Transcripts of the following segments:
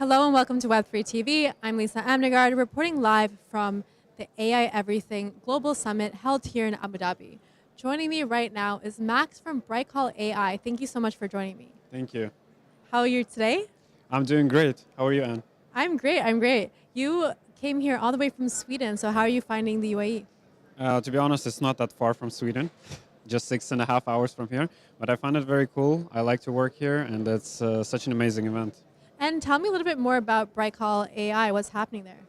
Hello and welcome to Web3 TV. I'm Lisa Amnegard, reporting live from the AI Everything Global Summit held here in Abu Dhabi. Joining me right now is Max from Brightcall.ai. Thank you so much for joining me. Thank you. How are you today? I'm doing great. How are you, Anne? I'm great. You came here all the way from Sweden, so how are you finding the UAE? To be honest, it's not that far from Sweden, just 6.5 hours from here. But I find it very cool. I like to work here, and it's such an amazing event. And tell me a little bit more about Brightcall.ai. What's happening there?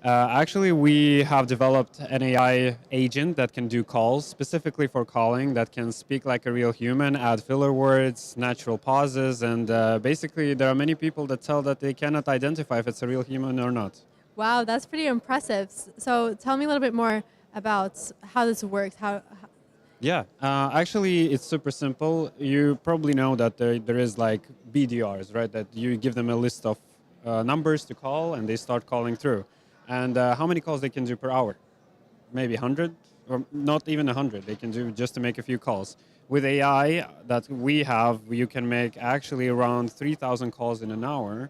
Actually, we have developed an AI agent that can do calls specifically for calling, that can speak like a real human, add filler words, natural pauses, and basically there are many people that tell that they cannot identify if it's a real human or not. Wow, that's pretty impressive. So tell me a little bit more about how this works. Yeah, actually, it's super simple. You probably know that there is like BDRs, right? That you give them a list of numbers to call, and they start calling through. And how many calls they can do per hour? Maybe 100, or not even 100. They can do just to make a few calls. With AI that we have, you can make actually around 3,000 calls in an hour,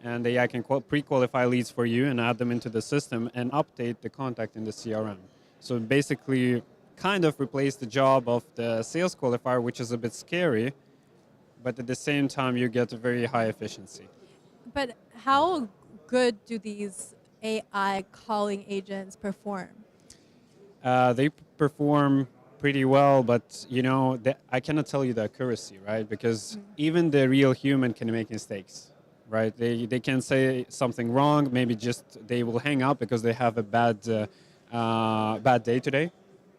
and AI can pre-qualify leads for you and add them into the system and update the contact in the CRM. So basically, kind of replace the job of the sales qualifier, which is a bit scary, but at the same time you get a very high efficiency. But how good do these AI calling agents perform? They perform pretty well, but I cannot tell you the accuracy, right? Because even the real human can make mistakes, right? They can say something wrong, maybe just they will hang up because they have a bad day today.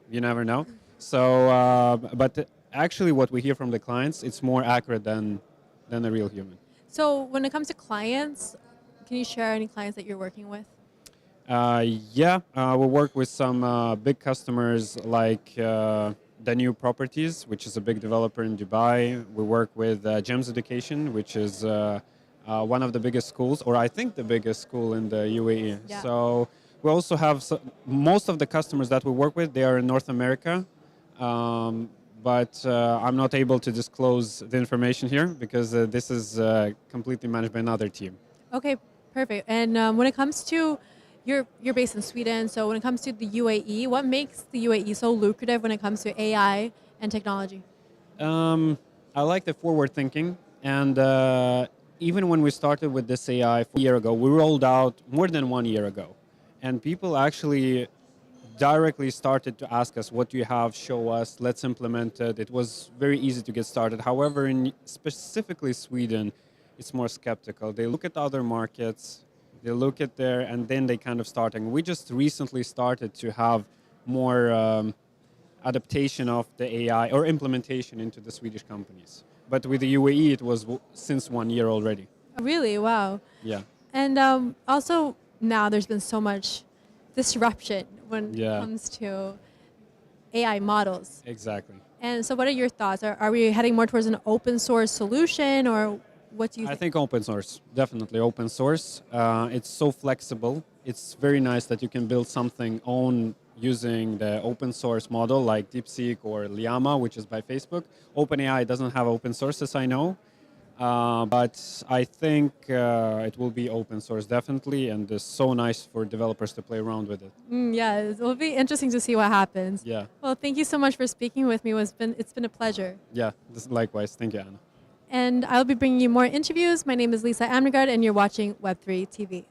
You never know. So, but actually what we hear from the clients, it's more accurate than a real human. So when it comes to clients, can you share any clients that you're working with? We work with some big customers like the New Properties, which is a big developer in Dubai. We work with Gems Education, which is one of the biggest schools, or I think the biggest school in the UAE. Yeah. So we also have most of the customers that we work with, they are in North America. But I'm not able to disclose the information here because this is completely managed by another team. Okay, perfect. And when it comes to, you're based in Sweden, so when it comes to the UAE, what makes the UAE so lucrative when it comes to AI and technology? I like the forward thinking, and even when we started with this AI 4 years ago, we rolled out more than 1 year ago, and people actually directly started to ask us, what do you have, show us, let's implement it. It was very easy to get started. However, in specifically Sweden, it's more skeptical. They look at other markets, they look at there, and then they kind of start. And we just recently started to have more adaptation of the AI or implementation into the Swedish companies. But with the UAE, it was since 1 year already. Really? Wow. Yeah. And also now there's been so much disruption when it comes to AI models. Exactly. And so what are your thoughts? Are we heading more towards an open source solution, or what do you think? I think open source, definitely open source. It's so flexible. It's very nice that you can build something own using the open source model like DeepSeek or Llama, which is by Facebook. OpenAI doesn't have open sources, I know. But I think it will be open source definitely, and it's so nice for developers to play around with it. Yeah, it will be interesting to see what happens. Yeah. Well, thank you so much for speaking with me. It's been a pleasure. Yeah, likewise. Thank you, Anna. And I'll be bringing you more interviews. My name is Lisa Amnegard, and you're watching Web3 TV.